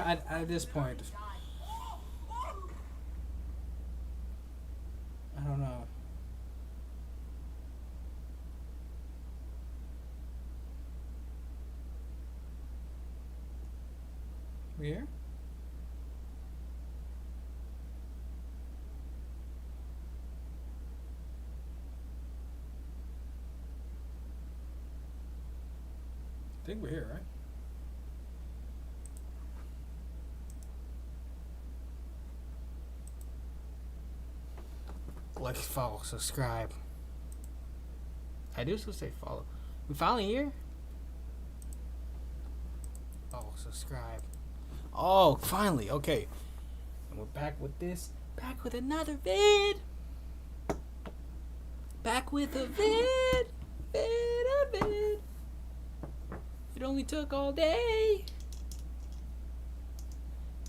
At this point, I don't know. We here? I think we're here, right? Like, follow, subscribe. I do still say follow. We finally here? Follow, subscribe. Oh, finally. Okay. And we're back with this. Back with another vid. Back with a vid. Vid. It only took all day.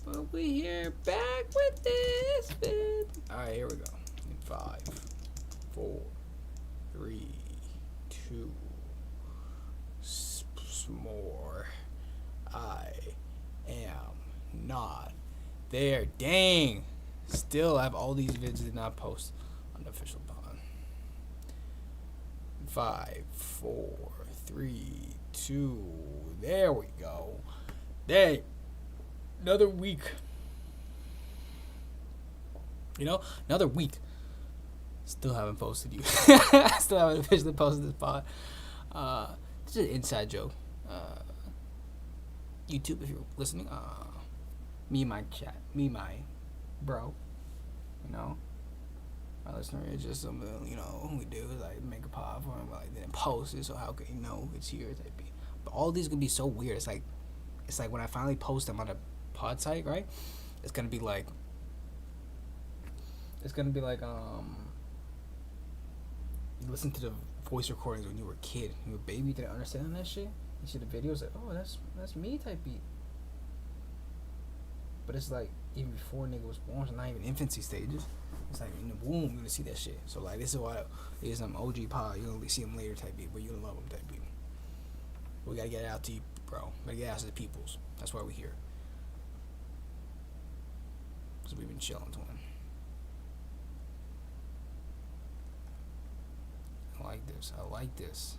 But we here back with this vid. Alright, here we go. In 5, 4, 3, 2, more. I am not there. Dang. Still have all these vids did not post on the official pod. 5, 4, 3, 2. There we go. There. Another week. You know, another week. Still haven't posted you. Still haven't officially posted this pod. This is an inside joke. YouTube, if you're listening, me, my chat, me, my bro, you know, my listener is just something, you know, we do is like make a pod for him, but like didn't post it, so how can you know it's here? Type B. But all these gonna be so weird. It's like when I finally post them on a pod site, right? It's gonna be like you listen to the voice recordings when you were a kid, you were a baby, didn't understand that shit. You see the videos like, oh, that's me type beat. But it's like even before nigga was born, so not even infancy stages. It's like in the womb you're gonna see that shit. So like this is why there's some OG pod, you're gonna see them later type beat, but you're gonna love them type beat. We gotta get it out to you, bro. We gotta get it out to the peoples. That's why we're here. Cause we've been chilling, twin. I like this. I like this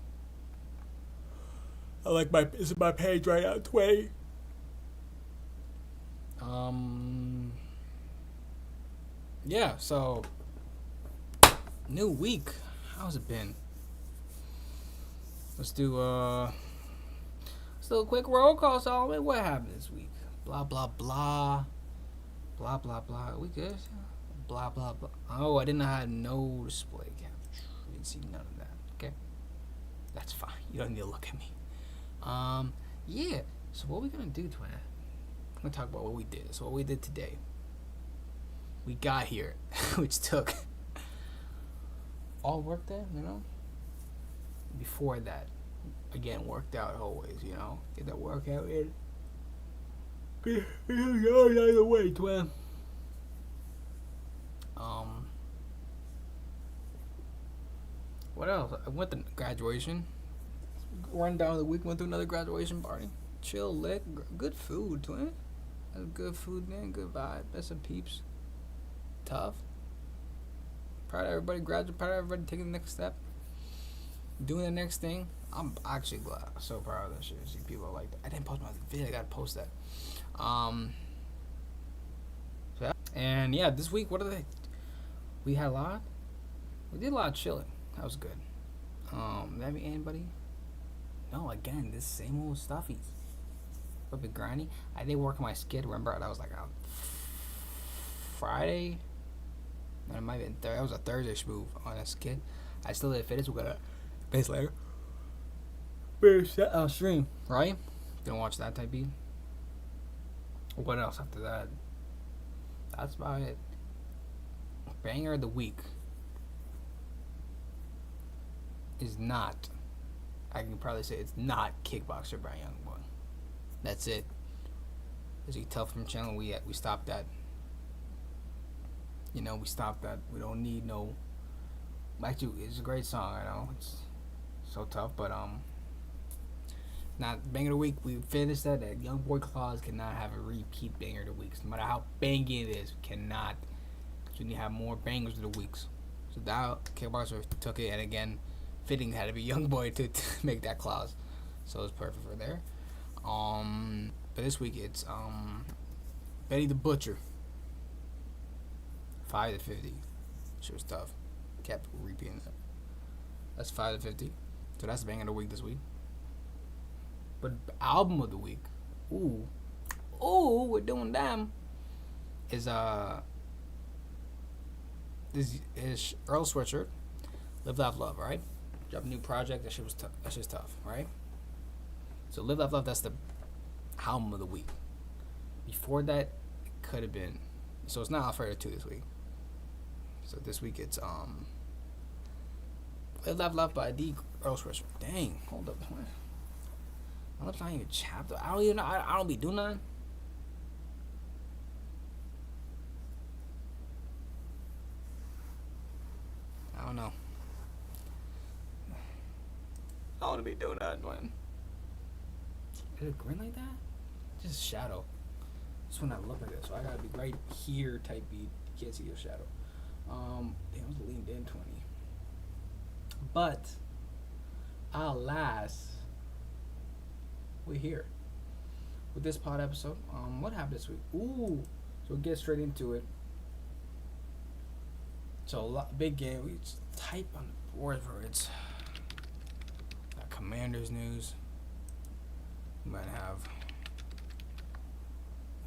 is my page right now, twin. Yeah, so new week. How's it been? Let's do a quick roll call, Solomon. What happened this week? Blah blah blah. Blah blah blah. We good? Blah blah blah. Oh, I didn't have no display capture. You didn't see none of that. Okay. That's fine. You don't need to look at me. Yeah. So what we gonna do, twin? I'm gonna talk about what we did. So what we did today. We got here, which took all work there, you know. Before that, again, worked out always, you know. Get that workout in. Go the other way, twin. What else? I went to graduation. Run down the week. Went to another graduation party. Chill, lit. Good food, twin. That's good food, man. Good vibe. That's some peeps. Tough. Proud of everybody graduating. Proud of everybody taking the next step. Doing the next thing. I'm actually glad. I'm so proud of that shit. See people like that. I didn't post my video. I gotta post that. And yeah, this week, what are they? We had a lot. We did a lot of chilling. That was good. That be anybody? No, again, this same old stuffies. A bit grindy. I did work on my skid. Remember, that was like a Friday. It might have been that was a Thursday move on a skid. I still did fitness. We're gonna base later. Stream, right? Didn't watch that type beat. What else after that? That's about it. Banger of the week is not. I can probably say it's not Kickboxer by Youngboy. That's it. As you can tell from the channel, we stopped that. You know, we stopped that. We don't need no. Actually, it's a great song. I know it's so tough, but Not banger of the week. We finished that. That young boy clause cannot have a repeat banger of the weeks. No matter how banging it is, cannot. Because we need to have more bangers of the weeks. So that Kickboxer took it, and again, fitting had to be young boy to make that clause. So it's perfect for there. But this week it's Betty the Butcher. 5 to 50. Shit was tough. Kept repeating that. That's 5 to 50. So that's the banger of the week this week. But album of the week, ooh, we're doing them. Is this is Earl Sweatshirt, Live Laugh Love, right? Drop a new project. That shit was tough. That shit's tough, right? So Live Laugh Love. That's the album of the week. Before that, it could have been. So it's not Alfredo 2 this week. So this week it's Live Laugh Love by D. Earl Sweatshirt. Dang, hold up. My lips not even chapped. I don't even know. I don't be doing nothing. I don't know. I want to be doing that, man. Is it green like that? Just shadow. Just when I look like this, so I gotta be right here type beat. You can't see your shadow. Damn, I was leaned in 20. But alas, we're here with this pod episode. What happened this week? Ooh, so we'll get straight into it. So big game. We just type on the board for it's got Commanders news. We might have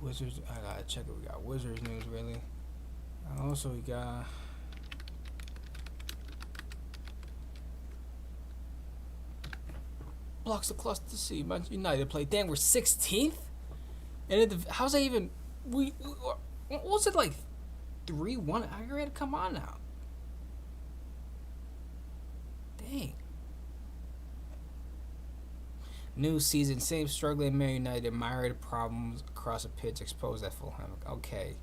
Wizards. I gotta check it. We got Wizards news really. Also we got blocks the cluster C. Manchester United play. Damn, we're 16th. And how's that even? We what was it like? 3-1 aggregate? Come on now. Dang. New season, same struggling Man United, myriad problems across the pitch exposed at Fulham. Okay.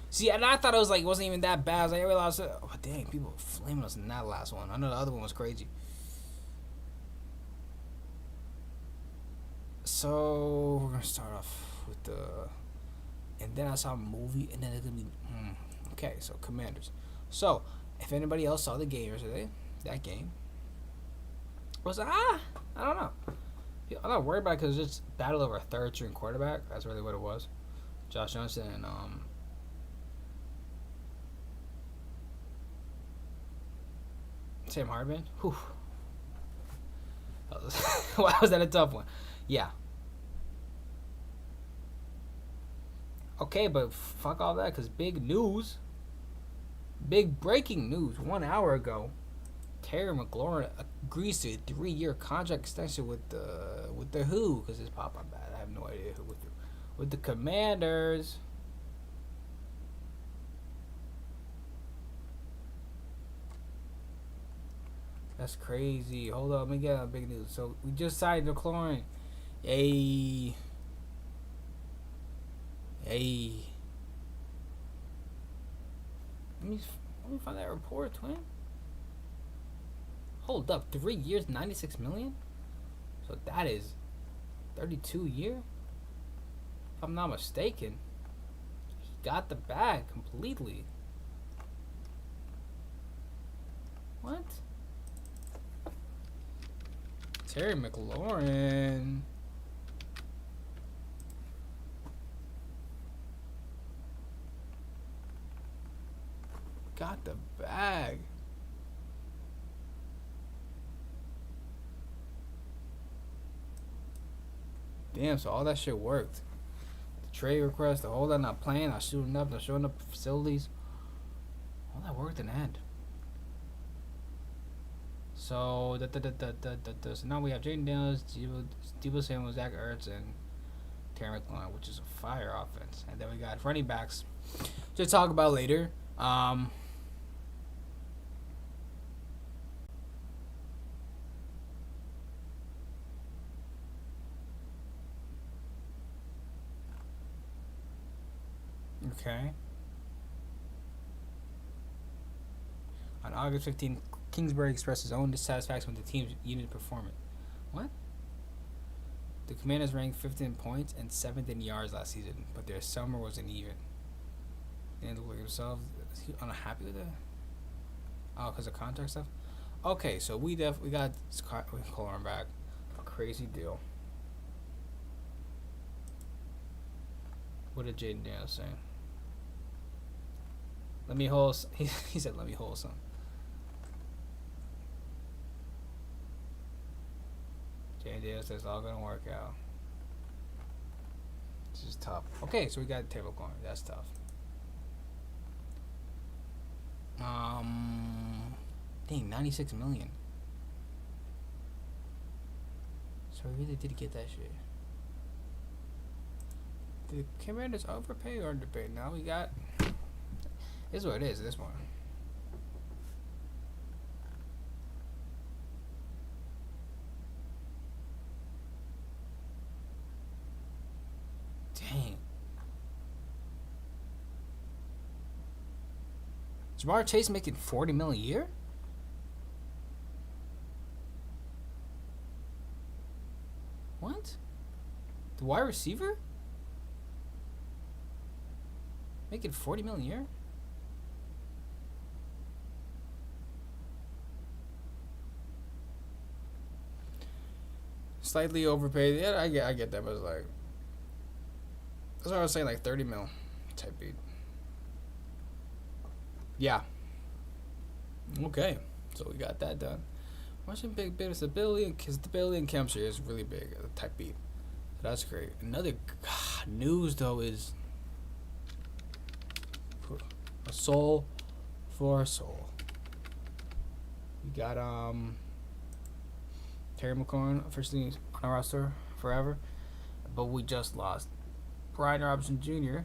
See, and I thought it was like it wasn't even that bad. I was like, I realized, oh dang, people were flaming us in that last one. I know the other one was crazy. So we're gonna start off with and then I saw a movie, and then it's gonna be okay. So Commanders. So if anybody else saw the game yesterday, that game was I don't know. I'm not worried about it because it's just battle over a third string quarterback. That's really what it was. Josh Johnson and Sam Hartman. Whew. Why was that a tough one? Yeah. Okay, but fuck all that, because big news. Big breaking news. 1 hour ago, Terry McLaurin agrees to a 3-year contract extension with the Who, because it's pop on bad. I have no idea who with the Commanders. That's crazy. Hold up, let me get on big news. So we just signed McLaurin. Hey. Let me find that report, twin. Hold up, 3 years, 96 million. So that is 32 year. If I'm not mistaken, he got the bag completely. What? Terry McLaurin. Got the bag. Damn, so all that shit worked. The trade request, the whole that not playing, not shooting up, not showing up for facilities. All that worked in the end. So, so now we have Jaden Daniels, Debo Samuel, Zach Ertz, and Terry McLaurin, which is a fire offense. And then we got running backs to talk about later. Okay. On August 15th, Kingsbury expressed his own dissatisfaction with the team's unit performance. What? The Commanders ranked 15th in points and 7th in yards last season, but their summer wasn't even. And look himself, is he unhappy with it? Oh, because of contract stuff. Okay, so we got McLaurin back. A crazy deal. What did Jaden Daniels say? Let me hold. He said, "Let me hold some." Jaden Daniels says, "It's all gonna work out." This is tough. Okay, so we got the table going. That's tough. Dang, 96 million. So we really did get that shit. Did the Commanders overpay or underpay? Now we got. This is what it is. This one. Dang. Jamar Chase making $40 million a year? What? The wide receiver? Making $40 million a year? Slightly overpaid. Yeah, I get that, but it's like that's what I was saying, like 30 mil type beat. Yeah. Okay. So we got that done. Watching big stability and chemistry is really big type beat. So that's great. Another news though is a soul for a soul. We got Terry McLaurin officially on our roster forever, but we just lost Brian Robinson Jr.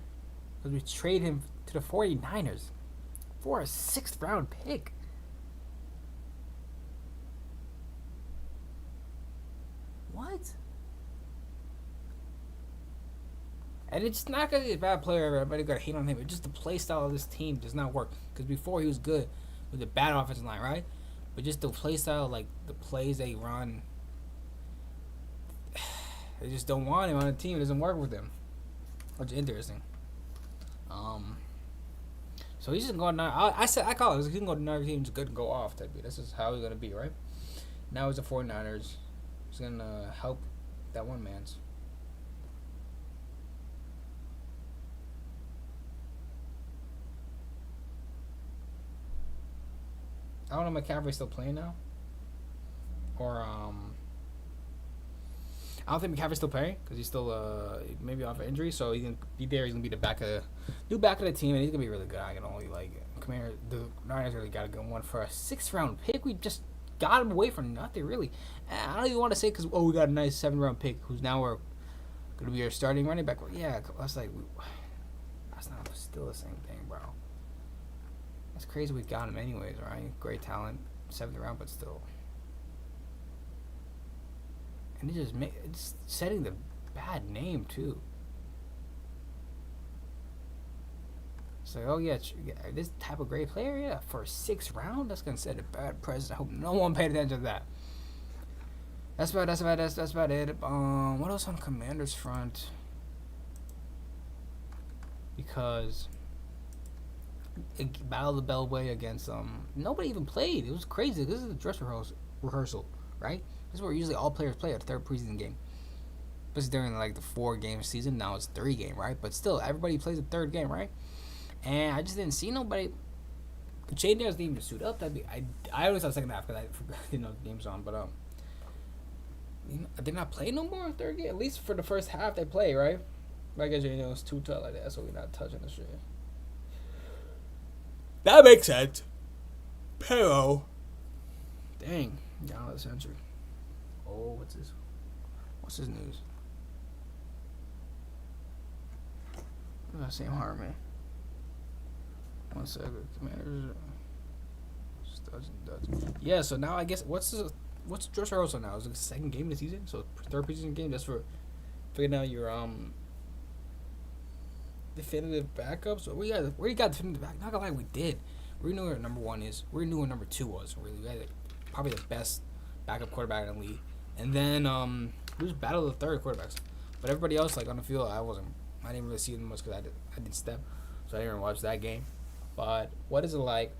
because we traded him to the 49ers for a 6th round pick. What? And it's not because he's a bad player. Everybody got to hate on him. It's just the play style of this team does not work. Because before he was good with a bad offensive line, right? But just the play style, like the plays they run, they just don't want him on the team. It doesn't work with them. Which is interesting. So he's just going to I call it. He can go to another team. Just good and go off. Type of. This is how he's going to be, right? Now he's the 49ers. He's going to help that one man's. I don't know if McCaffrey's still playing now. Or, I don't think McCaffrey's still playing because he's still maybe off of injury. So he's going to be there. He's going to be the new back of the team, and he's going to be really good. I can only, the Niners really got a good one for a 6th round pick. We just got him away for nothing, really. I don't even want to say because, we got a nice 7th round pick who's now we're going to be our starting running back. Well, yeah, that's not still the same thing, bro. It's crazy we got him anyways, right? Great talent, 7th round, but still. And it's setting the bad name too. It's like, oh yeah, this type of great player, yeah, for a 6th round, that's gonna set a bad precedent. I hope no one paid attention to that. That's about it. What else on Commanders front? Because Battle of the Beltway against nobody even played. It was crazy. This is a dress rehearsal, right? This is where usually all players play at the 3rd preseason game. But it's during like the 4-game season. Now it's 3 game, right? But still, everybody plays the 3rd game, right? And I just didn't see nobody. Shane Daniels didn't even suit up. I always thought 2nd half because I didn't know the game's on. But they not play no more in 3rd game. At least for the first half they play, right? But I guess it's too tough like that, so we're not touching the shit. That makes sense. Pero. Dang. Down of the century. Oh, what's this? What's his news? Same Harmon. 1 second. Commanders. Doesn't. Yeah, so now I guess what's George Rosso now? Is it the 2nd game of the season? So 3rd preseason game. That's for figuring out your definitive backups. So we got definitive back. Not gonna lie, we did. We knew where number 1 is. We knew where number 2 was. Really, we had probably the best backup quarterback in the league. And then We just battled the third quarterbacks, but everybody else like on the field, I didn't really see them much because I didn't step, so I didn't even watch that game. But what is it like?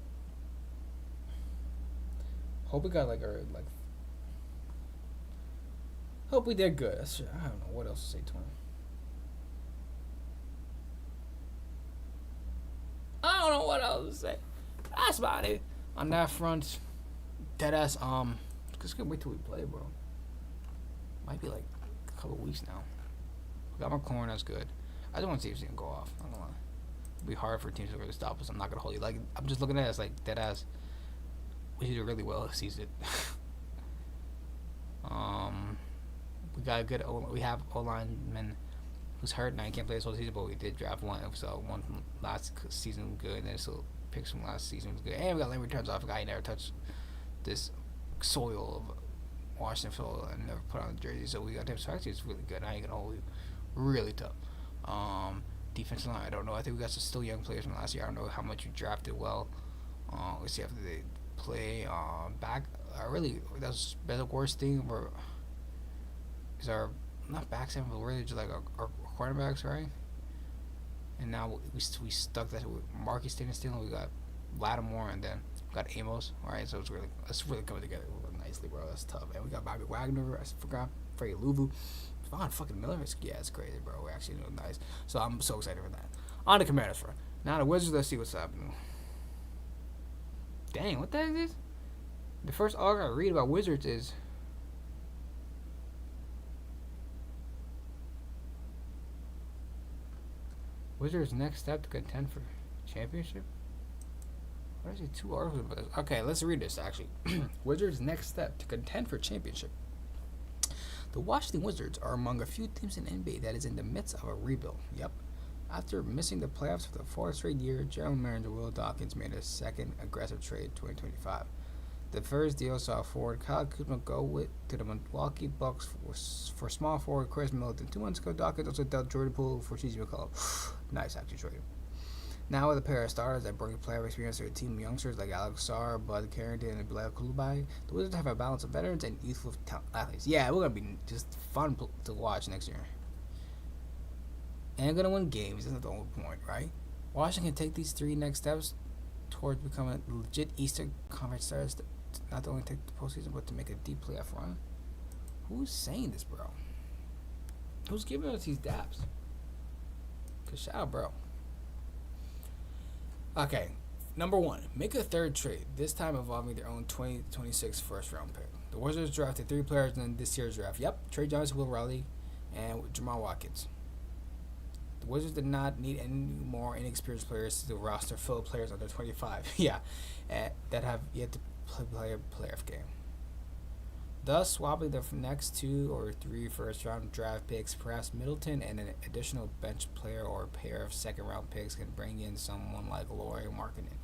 Hope we got like. Hope we did good. I don't know what else to say to him. I don't know what else to say. That's about it. On that front, deadass. Just gonna wait till we play, bro. Might be like a couple weeks now. We got McLaurin, that's good. I just want to see if he's gonna go off. I'm not gonna lie. It'll be hard for teams to really stop us. I'm not gonna hold you. Like I'm just looking at it as like deadass. We did really well this season. We got a good. We have O lineman who's hurt now. He can't play this whole season, but we did draft one. So one from last season was good, and then so picks from last season was good. And we got Larry returns off a guy who never touched this soil of Washington soil and never put on a jersey. So we got him. So actually, it's really good. I ain't gonna hold you. Really tough. Defensive line, I don't know. I think we got some still young players from last year. I don't know how much we drafted well. Let's see after they play back. Really, that's the worst thing. Is our not back seven, but really just like our cornerbacks, right? And now we stuck that with Marcus staying still. We got Lattimore and then we got Amos. All right, so it's really coming together nicely, bro. That's tough. And we got Bobby Wagner. I forgot Freddie Luvu. Von fucking Miller. It's crazy, bro. We're actually doing nice. So I'm so excited for that. On the Commanders front. Now the Wizards. Let's see what's happening. Dang, what the heck is this? The first article I read about Wizards is Wizards' next step to contend for championship. What is it? 2 articles about this? Okay, let's read this actually. Wizards' next step to contend for championship. The Washington Wizards are among a few teams in NBA that is in the midst of a rebuild. Yep. After missing the playoffs for the 4th straight year, general manager Will Dawkins made a second aggressive trade in 2025. The first deal saw forward Kyle Kuzma go to the Milwaukee Bucks for small forward Chris Middleton. 2 months ago, Dawkins also dealt Jordan Poole for CJ McCollum. Nice, actually, trade. Now with a pair of starters that bring player experience to their team youngsters like Alex Sarr, Bud Carrington, and Bilal Coulibaly, the Wizards have a balance of veterans and youthful athletes. Yeah, we're going to be just fun to watch next year. And going to win games. That's the only point, right? Washington can take these 3 next steps towards becoming a legit Eastern Conference stars to not only take the postseason, but to make a deep playoff run. Who's saying this, bro? Who's giving us these daps? Cause shout out, bro. Okay, number 1, make a third trade, this time involving their own 2026 first-round pick. The Wizards drafted 3 players in this year's draft. Yep, Trey Johnson, Will Riley, and Jamal Watkins. The Wizards did not need any more inexperienced players to the roster full of players under 25. Yeah, that have yet to play a playoff game. Thus, swapping the next 2 or 3 first-round draft picks, perhaps Middleton and an additional bench player or a pair of second-round picks can bring in someone like Lauri Markkanen.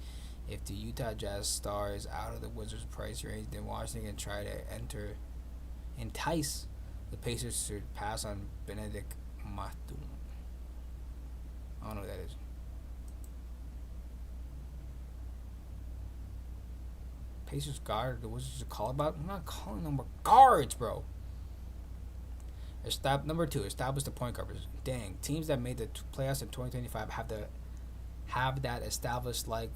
If the Utah Jazz stars out of the Wizards' price range, then Washington can try to entice the Pacers to pass on Benedict Matum. I don't know what that is. Pacers guard, the Wizards to call about. I'm not calling them guards, bro. Number 2, establish the point guards. Dang, teams that made the playoffs in 2025 have that established. Like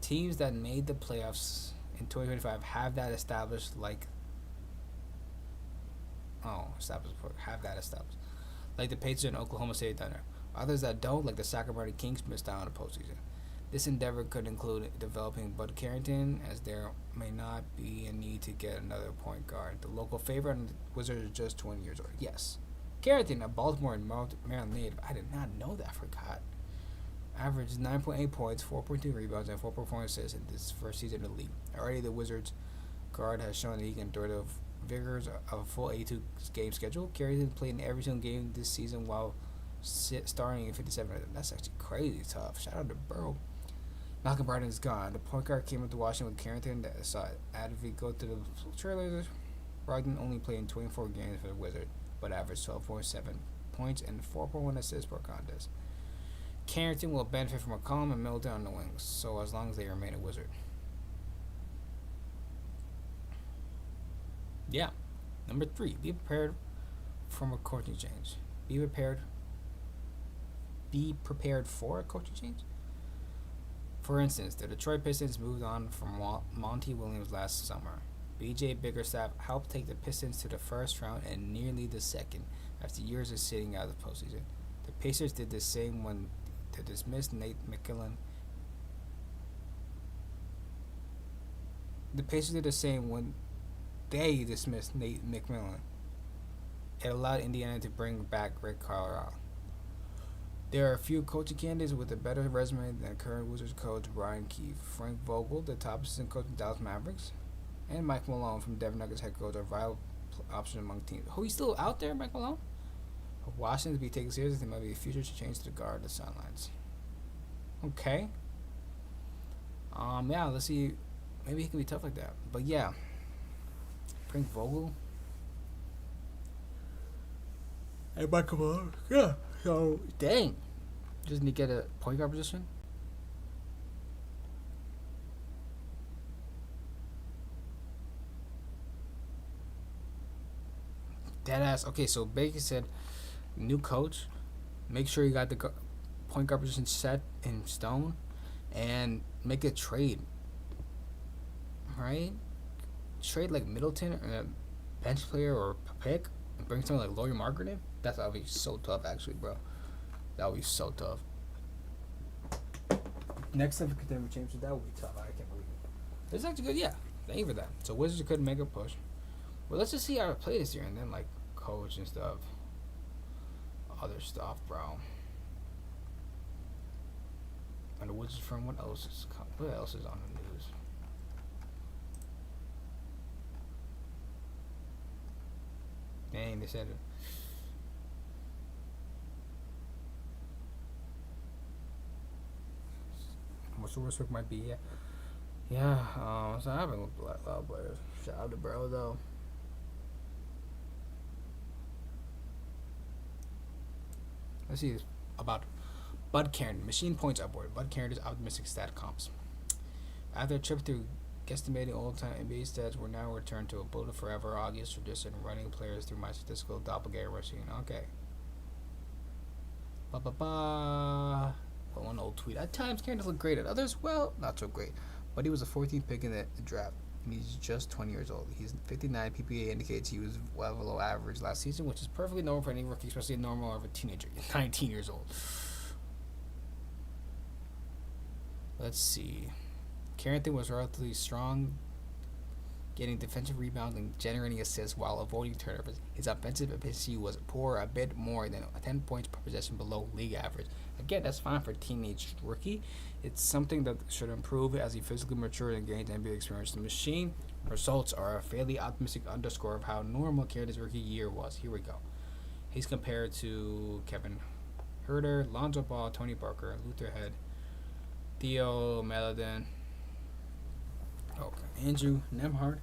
teams that made the playoffs in 2025 have that established. Like have that established. Like the Pacers and Oklahoma City Thunder. Others that don't, like the Sacramento Kings, missed out on the postseason. This endeavor could include developing Bud Carrington, as there may not be a need to get another point guard. The local favorite on the Wizards is just 20 years old. Yes. Carrington, a Baltimore and Maryland native. I did not know that. I forgot. Averaged 9.8 points, 4.2 rebounds, and 4.4 assists in this first season in the league. Already, the Wizards guard has shown that he can endure the vigors of a full 82 game schedule. Carrington played in every single game this season while starting in 57. That's actually crazy tough. Shout out to Burrow. Malcolm Brogdon is gone. The point guard came up to Washington with Carrington that saw Advie go to the Trailblazers. Brogdon only played in 24 games for the Wizards, but averaged 12.7 points and 4.1 assists per contest. Carrington will benefit from McCollum and Middleton on the wings, so as long as they remain a Wizard. Yeah. Number 3, be prepared from a coaching change. Be prepared. Be prepared for a coaching change. For instance, the Detroit Pistons moved on from Monty Williams last summer. B.J. Bickerstaff helped take the Pistons to the first round and nearly the second after years of sitting out of the postseason. The Pacers did the same when they dismissed Nate McLaurin. The Pacers did the same when they dismissed Nate McLaurin. It allowed Indiana to bring back Rick Carlisle. There are a few coaching candidates with a better resume than current Wizards coach Brian Keefe. Frank Vogel, the top assistant coach of the Dallas Mavericks, and Mike Malone from Denver Nuggets head coach are viable options among teams. Oh, he's still out there, Mike Malone? Washington to be taken seriously. There might be a future to change to the guard the sidelines. Okay. Yeah, let's see. Maybe he can be tough like that. But yeah. Frank Vogel. Hey, Mike Malone. Yeah. So, dang. Just need to get a point guard position. Deadass. Okay, so Baker said, new coach, make sure you got the point guard position set in stone, and make a trade. Right? Trade like Middleton or a bench player or a pick, and bring someone like Laurie Margaret in. That would be so tough, actually, bro. That would be so tough. Next time, if Denver James, that would be tough. I can't believe it. It's actually good, yeah. Thank you for that. So Wizards couldn't make a push. Well, let's just see how I play this year, and then like coach and stuff, other stuff, bro. And the Wizards from what else is on the news? Dang, they said it. What's the worst might be? Yeah. So I haven't looked at a lot of players. Shout out to bro though. Let's see about Bud Carrington. Machine points upward. Bud Carrington's optimistic stat comps. After a trip through guesstimating all-time NBA stats, we're now returned to a bullet forever obvious tradition, running players through my statistical doppelganger machine. Okay. One old tweet. At times, Carrington looked great. At others, well, not so great. But he was a 14th pick in the draft, and he's just 20 years old. He's 59. PPA indicates he was well below average last season, which is perfectly normal for any rookie, especially normal of a teenager. He's 19 years old. Let's see. Carrington was relatively strong, getting defensive rebounds and generating assists while avoiding turnovers. His offensive efficiency was poor, a bit more than 10 points per possession below league average. Again, that's fine for a teenage rookie. It's something that should improve as he physically matures and gains NBA experience. The machine results are a fairly optimistic underscore of how normal Carrington's rookie year was. Here we go. He's compared to Kevin Herter, Lonzo Ball, Tony Parker, Luther Head, Theo Maledon, Andrew Nembhard,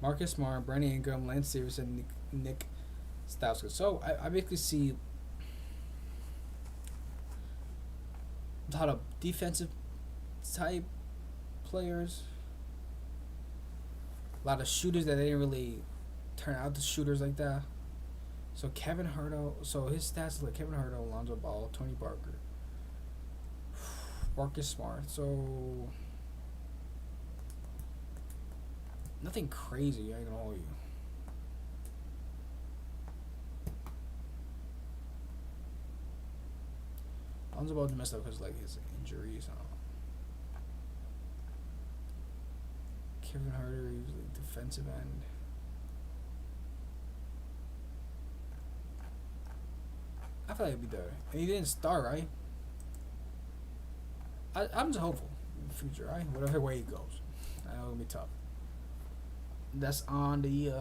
Marcus Smart, Brandon Ingram, Lance Stevenson, Nick Stauskas. So I basically see a lot of defensive type players, a lot of shooters that they didn't really turn out to shooters like that. So Kevin Herter, so his stats are like Kevin Herter, Lonzo Ball, Tony Parker, Marcus Smart. So nothing crazy, I ain't gonna hold you. Lonzo Ball messed up because like his injuries. Kevin Herter, he was like defensive end. I feel like he'd be better. And he didn't start, right? I'm just hopeful in the future, right? Whatever way he goes. I know it'll be tough. That's on the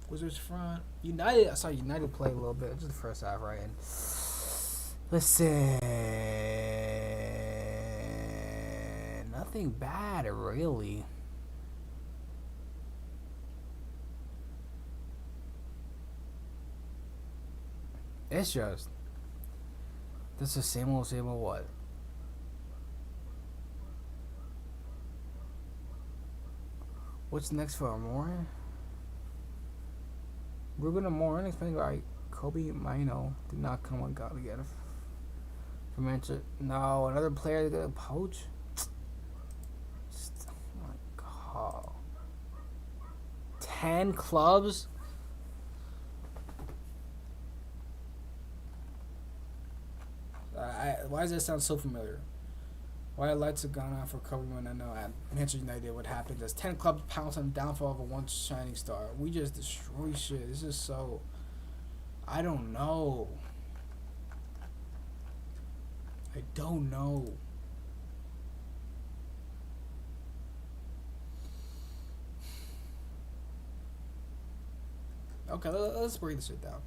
Wizards front. United, I saw United play a little bit. Just the first half, right? And listen, nothing bad, really. It's just this is the same old what? What's next for McLaurin? Ruben Amore, explained by Kobe Mino, did not come on God again. For Manchester, no, another player that got poach. Oh my God, 10 clubs. Why does that sound so familiar? Why lights have gone off for Kobe when I know at Manchester United what happened as 10 clubs pounce on the downfall of a once shining star. We just destroy shit. This is so. I don't know. I don't know. Okay, let's break this shit down.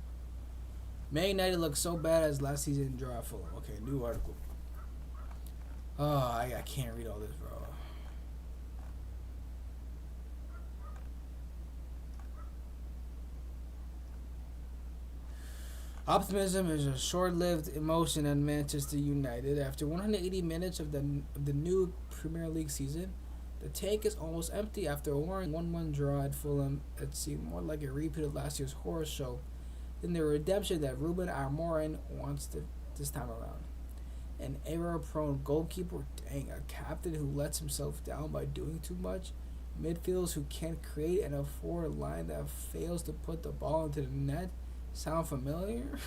Man United looked so bad as last season draw at Fulham. Okay, new article. Oh, I can't read all this, bro. Optimism is a short-lived emotion at Manchester United. After 180 minutes of the new Premier League season, the tank is almost empty after a warring 1-1 draw at Fulham. It seemed more like a repeat of last year's horror show than the redemption that Ruben Amorim wants this time around. An error-prone goalkeeper, dang, a captain who lets himself down by doing too much, midfielders who can't create, and a forward line that fails to put the ball into the net. Sound familiar?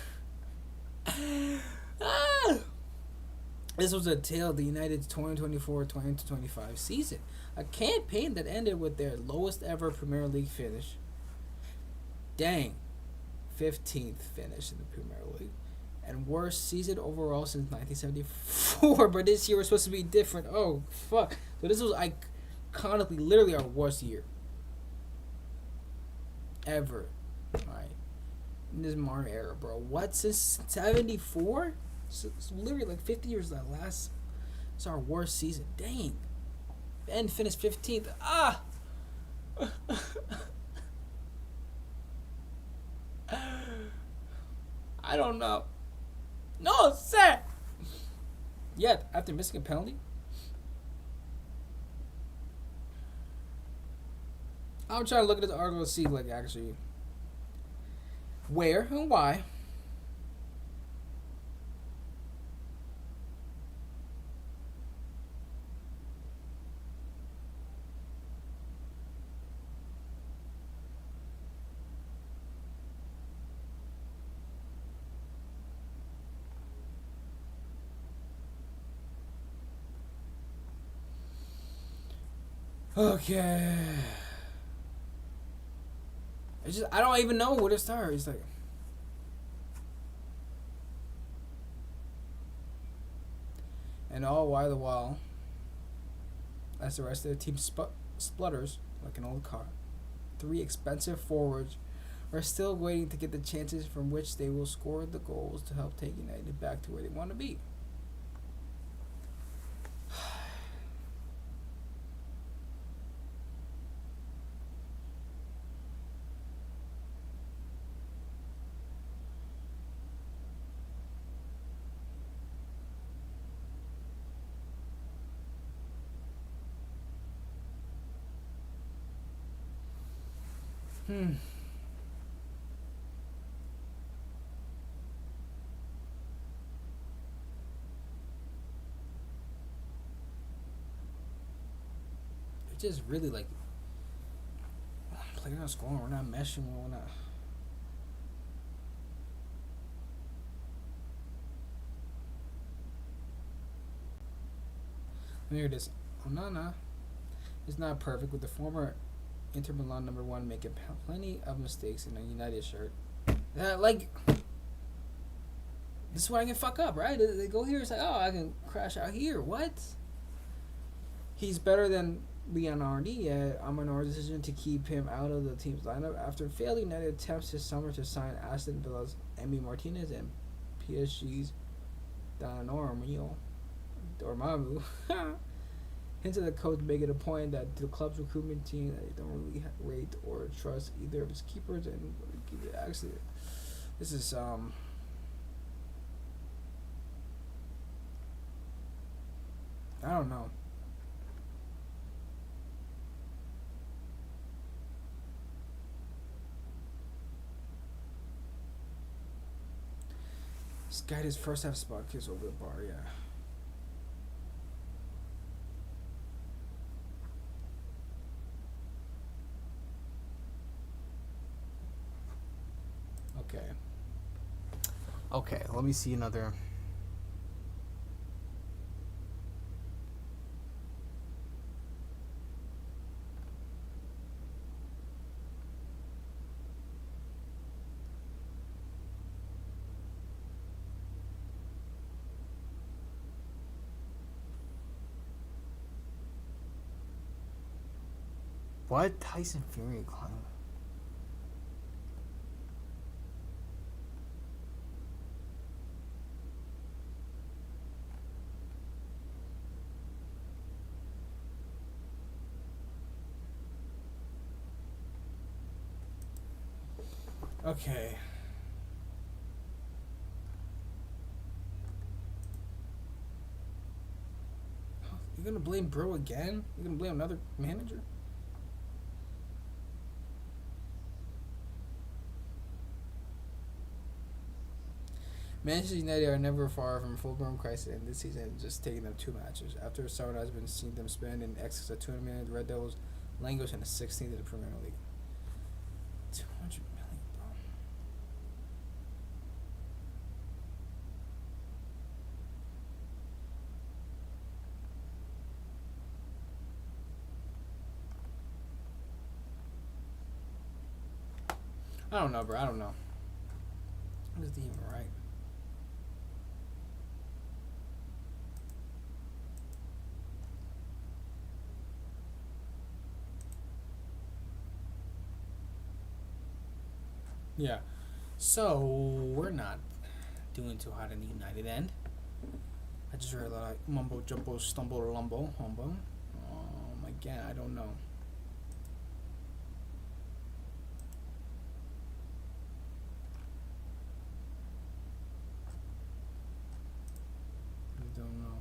This was a tale of the United's 2024-2025 season, a campaign that ended with their lowest ever Premier League finish. Dang, 15th finish in the Premier League. And worst season overall since 1974. But this year was supposed to be different. Oh, fuck. So this was iconically, literally our worst year ever. Alright. In this modern era, bro. What? Since 74? So literally like 50 years last. It's our worst season. Dang. And finished 15th. Ah! I don't know. No, sir. Yet, after missing a penalty, I'm trying to look at this article to see, like, actually, where and why. Okay. It's just, I don't even know where to start. It's like, and all the while, as the rest of the team splutters like an old car, 3 expensive forwards are still waiting to get the chances from which they will score the goals to help take United back to where they want to be. It's just really like, players not scoring, we're not meshing, we're not. Here it is. Onana is not perfect, with the former Inter Milan #1 making plenty of mistakes in a United shirt. Like, this is what I can fuck up, right? They go here, it's like, oh, I can crash out here. What? He's better than Leonardi, yet Amorim's decision to keep him out of the team's lineup after failing United attempts this summer to sign Aston Villa's Emi Martinez and PSG's Dormammu. Hinted the coach making a point that the club's recruitment team that they don't really rate or trust either of his keepers, and actually, this is I don't know. Skied his first half spot kicks over the bar, yeah. Okay. Okay, let me see another. What? Tyson Fury climb? Okay. You gonna blame Bro again? You gonna blame another manager? Manchester United are never far from a full-blown crisis, and this season has just taken them 2 matches. After summer has been seen them spend in excess of 200 million, the Red Devils languish in the 16th of the Premier League. 200 million, bro. I don't know, bro. I don't know. What is the even right? Yeah. So we're not doing too hot in the United end. I just realized like, mumbo jumbo stumble lumbo humbo. Again, I don't know. I don't know.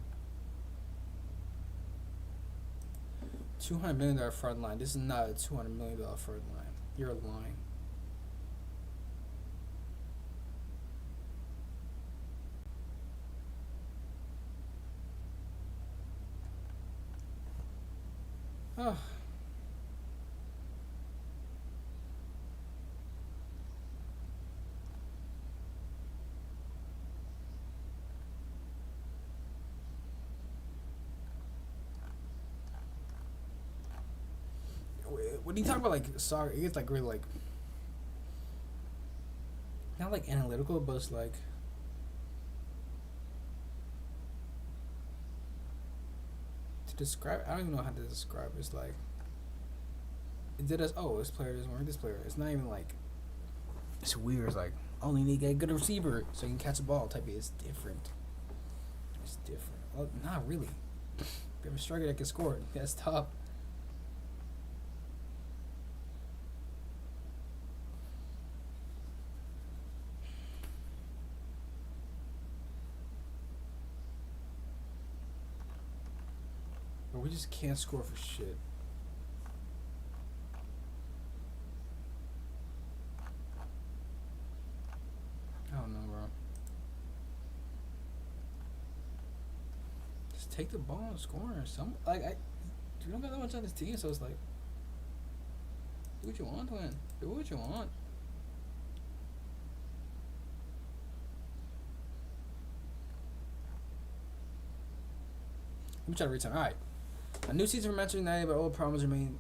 $200 million front line. This is not a $200 million front line. You're lying. Oh. When you talk about like soccer, it gets like really like not like analytical, but it's like to describe. I don't even know how to describe. It's like it did us. Oh, this player doesn't work. This player. It's not even like it's weird. It's like only need to get a good receiver so you can catch a ball. Type of it's different. It's different. Well, not really. If you have a striker that can score, that's tough. But we just can't score for shit. I don't know, bro. Just take the ball and score. Some like we don't got that much on this team, so it's like do what you want, Twin. Do what you want. Let me try to return. All right. A new season for Manchester United, but old problems remain.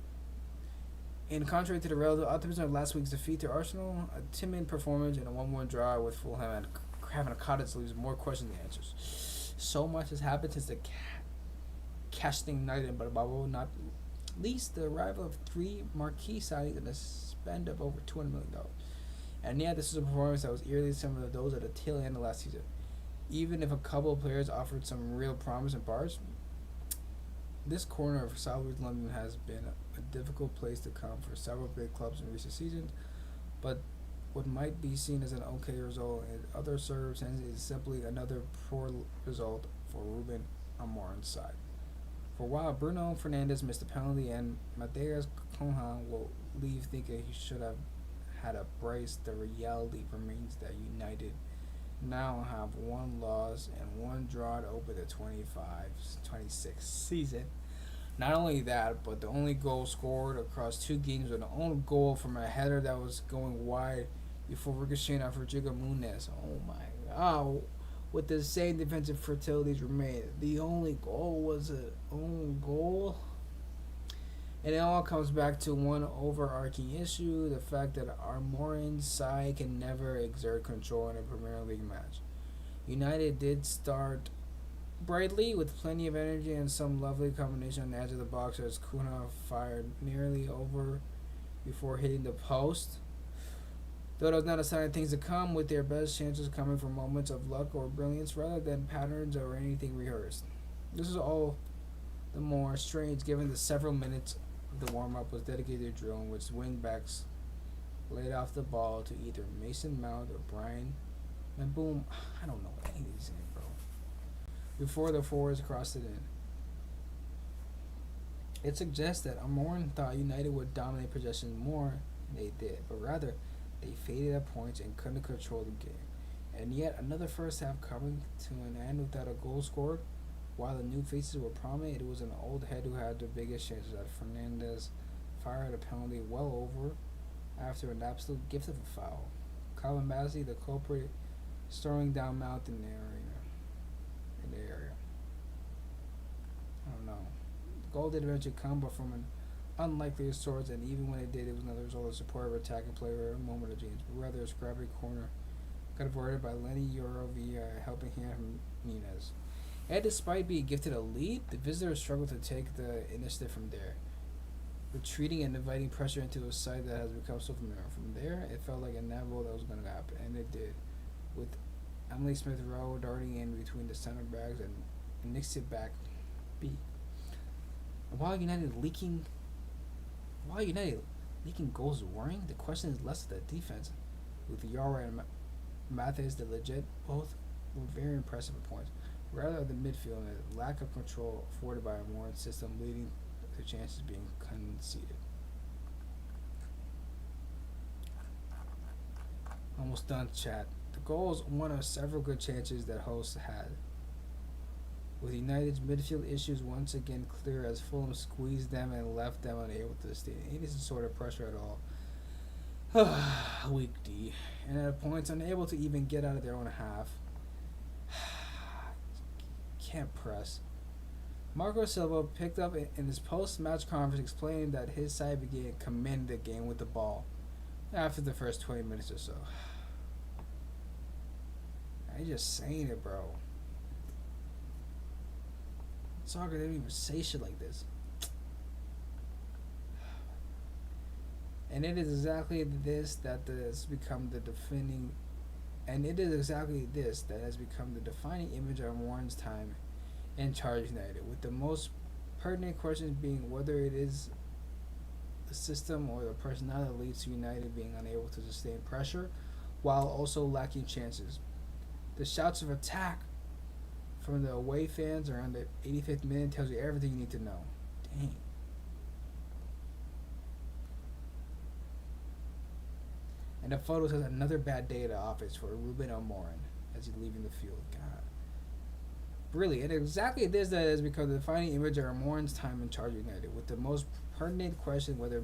In contrary to the relative optimism of last week's defeat to Arsenal, a timid performance and a 1-1 draw with Fulham and Craven Cottage leaves more questions than answers. So much has happened since the casting United, but above not least the arrival of 3 marquee signings and a spend of over $200 million. And yeah, this is a performance that was eerily similar to those at the tail end of last season. Even if a couple of players offered some real promise in parts, this corner of Southwest London has been a difficult place to come for several big clubs in recent seasons, but what might be seen as an okay result in other circumstances is simply another poor result for Ruben Amorim's side. For a while, Bruno Fernandes missed a penalty and Matheus Cunha will leave thinking he should have had a brace. The reality remains that United now have one loss and one draw to open the 25-26 season. Not only that, but the only goal scored across two games was an own goal from a header that was going wide before ricocheting off Rodrigo Muniz. Oh my god. With the same defensive fertilities remain, the only goal was an own goal. And it all comes back to one overarching issue, the fact that our McLaurin side can never exert control in a Premier League match. United did start brightly with plenty of energy and some lovely combination on the edge of the box as Kuna fired nearly over before hitting the post. Though it was not a sign of things to come, with their best chances coming from moments of luck or brilliance rather than patterns or anything rehearsed. This is all the more strange given the several minutes of the warm-up was dedicated to drill in which wingbacks laid off the ball to either Mason Mount or Brian and boom, I don't know what any of these names, bro. Before the forwards crossed it in. It suggests that Amorin thought United would dominate possession more than they did, but rather they faded at points and couldn't control the game. And yet another first half coming to an end without a goal scored. While the new faces were prominent, it was an old head who had the biggest chances that Fernandez fired a penalty well over after an absolute gift of a foul. Colin Bassey, the culprit, throwing down Mount in the area. I don't know. The goal did eventually come, but from an unlikely source, and even when it did, it was not the result of support of attacking player or a moment of genius, but rather a scrappy corner got avoided by Lenny Euro via a helping hand from Nunez. And despite being gifted a lead, the visitors struggled to take the initiative from there, retreating and inviting pressure into a side that has become so familiar. From there, it felt like inevitable that was going to happen, and it did, with Emily Smith Rowe darting in between the center backs and nixed it back B. And while United leaking goals is worrying, the question is less of the defense, with Yara and Mathis, the legit, both were very impressive at points. Rather the midfield and the lack of control afforded by a Warren system leading to chances being conceded. Almost done, chat. The goal is one of several good chances that hosts had. With United's midfield issues once again clear as Fulham squeezed them and left them unable to sustain any sort of pressure at all. Weak D. And at points unable to even get out of their own half. Can't press. Marco Silva picked up in his post-match conference explaining that his side began commanding the game with the ball after the first 20 minutes or so. I ain't just saying it, bro. Soccer didn't even say shit like this. And it is exactly this that has become the defining image of Warren's time in charge United, with the most pertinent questions being whether it is the system or the personnel that leads to United being unable to sustain pressure while also lacking chances. The shouts of attack from the away fans around the 85th minute tells you everything you need to know. Dang. And the photo says another bad day at the office for Ruben Amorin as he's leaving the field. God. Really, and exactly this that has become the defining image of Amorin's time in charge of United, with the most pertinent question whether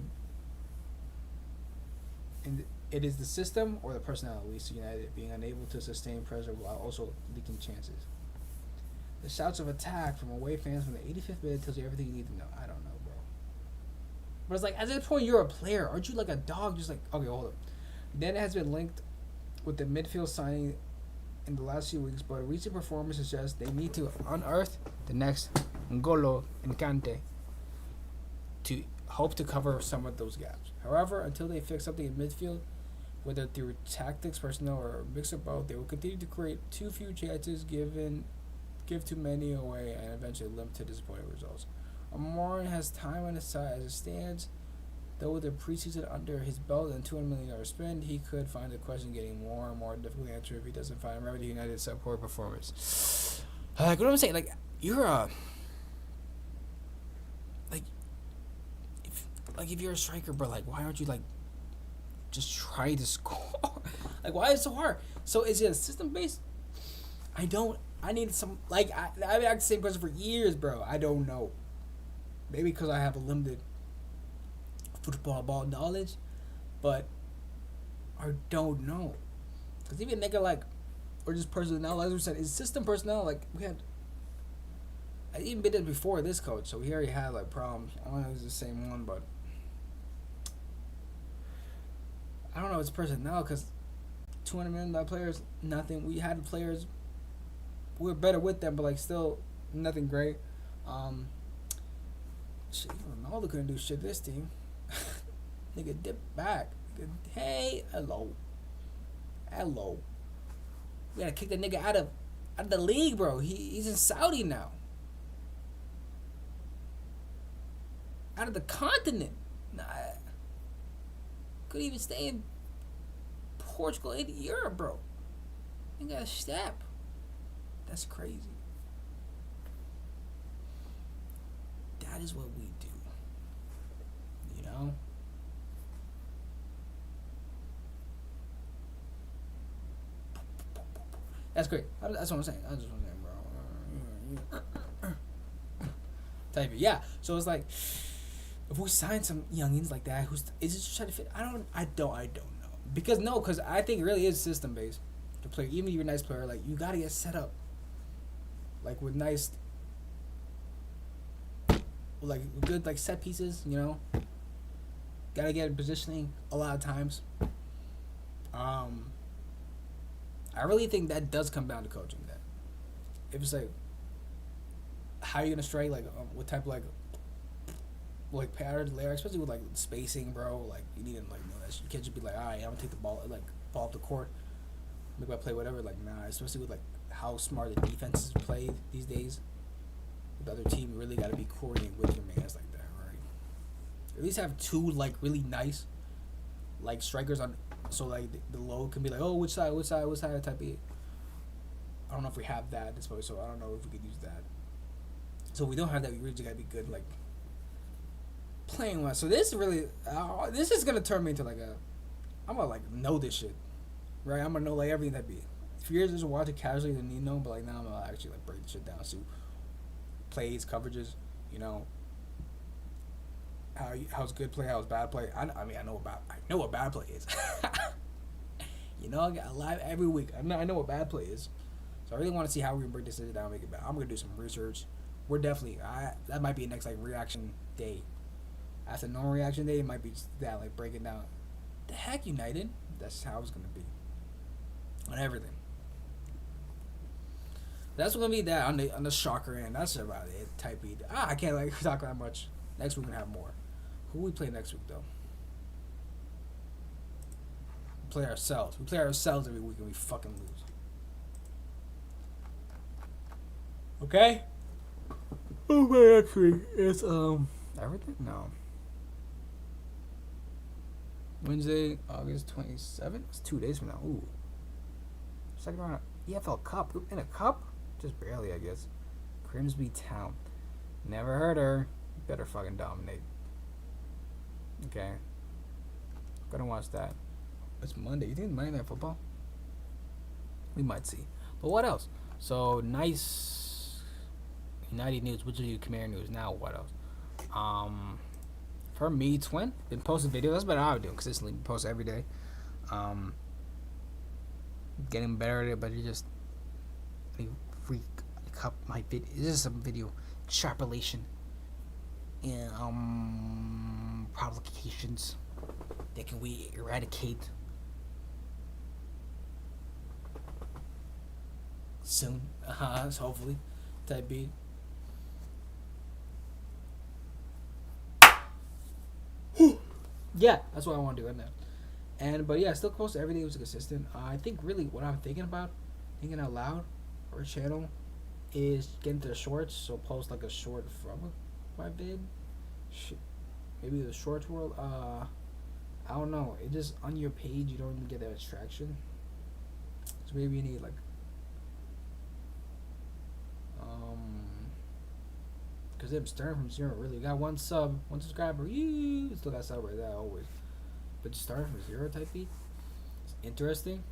it is the system or the personnel that leads to United being unable to sustain pressure while also leaking chances. The shouts of attack from away fans from the 85th minute tells you everything you need to know. I don't know, bro. But it's like, at this point, you're a player. Aren't you like a dog? Just like, okay, hold up. Then it has been linked with the midfield signing in the last few weeks, but recent performance suggests they need to unearth the next N'Golo Nkante to hope to cover some of those gaps. However, until they fix something in midfield, whether through tactics, personnel, or a mix of both, they will continue to create too few chances, give too many away, and eventually limit to disappointing results. Amorin has time on his side as it stands. Though with the preseason under his belt and $200 million spend, he could find the question getting more and more difficult to answer if he doesn't find a remedy United subpar performance. Like what I'm saying, like you're a if you're a striker, bro, like why aren't you like just try to score. Like, why is it so hard? So is it system based? I don't. I need some. Like, I've asked the same question for years, bro. I don't know. Maybe because I have a limited football ball knowledge, but I don't know. Because even nigga like, or just personnel, as we said, is system personnel. Like, we had. I even been there before this coach, so we already had like problems. I don't know if it's the same one, but I don't know. It's personnel because $200 million players, nothing. We had players. We were better with them, but like still nothing great. Shit, even Ronaldo couldn't do shit this team. Nigga dip back. Nigga, hey, hello. We gotta kick that nigga out of the league, bro. He's in Saudi now. Out of the continent. Nah, couldn't even stay in Portugal, in Europe, bro. You got a step. That's crazy. That is what we do. You know? That's great. That's what I'm saying. That's what I'm saying, bro. Type it. Yeah. So it's like, if we sign some youngins like that, is it just trying to fit? I don't know. Because I think it really is system based. To play, even if you're a nice player, like you gotta get set up. Like with nice, like good like set pieces, you know. Gotta get positioning a lot of times. I really think that does come down to coaching. That if it's like, how are you gonna strike? Like what type of like pattern layer, especially with like spacing, bro. Like you need to like know that you can't just be like, all right, I'm gonna take the ball off the court, make my play whatever. Like nah, especially with like how smart the defenses play these days. With the other team, you really gotta be coordinating with your mans like that, right? At least have two like really nice, like strikers on, so like the load can be like, oh, which side type of. I don't know if we have that at this point, so I don't know if we could use that. So if we don't have that, we really gotta be good like playing well. So this really, this is gonna turn me into like I'm gonna like know this shit, right? I'm gonna know like everything that be. If you're just watching casually, then you know, but like now I'm gonna actually like break the shit down. So plays, coverages, you know, how's good play, how's bad play. I know what bad play is. You know, I got live every week. I know what bad play is. So I really want to see how we can break this shit down, and make it better. I'm gonna do some research. We're definitely that might be next like reaction day. After normal reaction day, it might be just that like breaking down. The heck, United. That's how it's gonna be. On everything. That's gonna be that on the shocker end. That's about it. Type B. I can't like talk that much. Next week we're gonna have more. Who we play next week though? We play ourselves. We play ourselves every week and we fucking lose. Okay? Oh my, actually, it's everything? No. Wednesday, August 27th? It's 2 days from now. Ooh. Second round of EFL Cup. In a cup? Just barely, I guess. Grimsby Town. Never heard her. Better fucking dominate. Okay. Gonna watch that. It's Monday. You think it's Monday Night Football? We might see. But what else? So, nice United news. Which of you Khmer news? Now, what else? For me, Twin. Been posting videos. That's what I've been doing. Consistently. Post every day. Getting better at it, but you just freak up my video. This is some video extrapolation and provocations that can we eradicate soon. So hopefully, type B. Yeah, that's what I want to do right now. But yeah, still post every day was consistent. I think really what I'm thinking out loud, for a channel, is getting to the shorts. So post like a short from my vid. Maybe the shorts world. I don't know. It just on your page you don't even get that abstraction. So maybe you need like because I'm starting from zero. Really, got one sub, one subscriber. You still got celebrate that always. but just starting from zero type beat. It's interesting.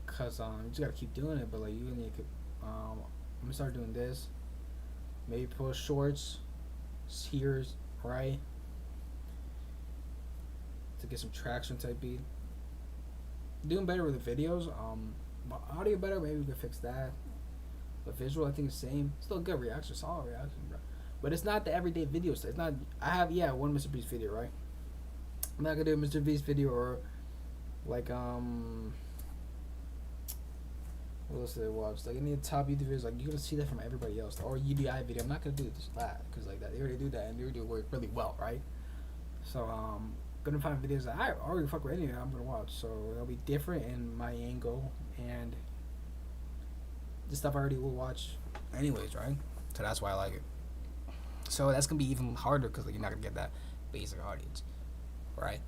Cause you just gotta keep doing it, but like you need to. I'm gonna start doing this. Maybe post shorts, here, right? To get some traction type beat. Doing better with the videos. My audio better. Maybe we can fix that. But visual, I think the same. Still good reaction, solid reaction, bro. But it's not the everyday video stuff. It's not. I have one Mr. Beast video, right? I'm not gonna do a Mr. Beast video or like what else did I watch? Like any top YouTube videos, like you're gonna see that from everybody else. Or UDI video. I'm not gonna do this that because like that they already do that and they do work really well, right? So gonna find videos that I already fuck with anyway. I'm gonna watch, so it'll be different in my angle and the stuff I already will watch, anyways, right? So that's why I like it. So that's gonna be even harder because like, you're not gonna get that basic audience, right?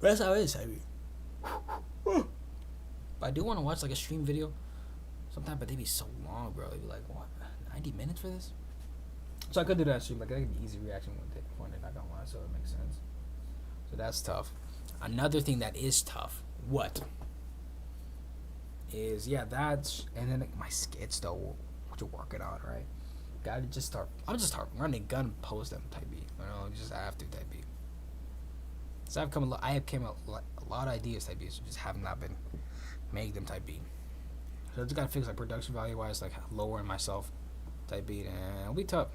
But that's how it is, I mean. But I do want to watch like a stream video sometime, but they be so long, bro. They be like, what, 90 minutes for this? So I could do that stream, like that could be easy reaction one day, not gonna lie, so it makes sense. So that's tough. Another thing that is tough, what? Is that's and then like, my skits though, what you're working on, right? Gotta just start. I'll just start running gun post them type beat. You know, just have to type beat. So I have came out a lot of ideas type beats, just have not been make them type beat. So I just gotta fix like production value wise, like lowering myself type beat, and it'll be tough.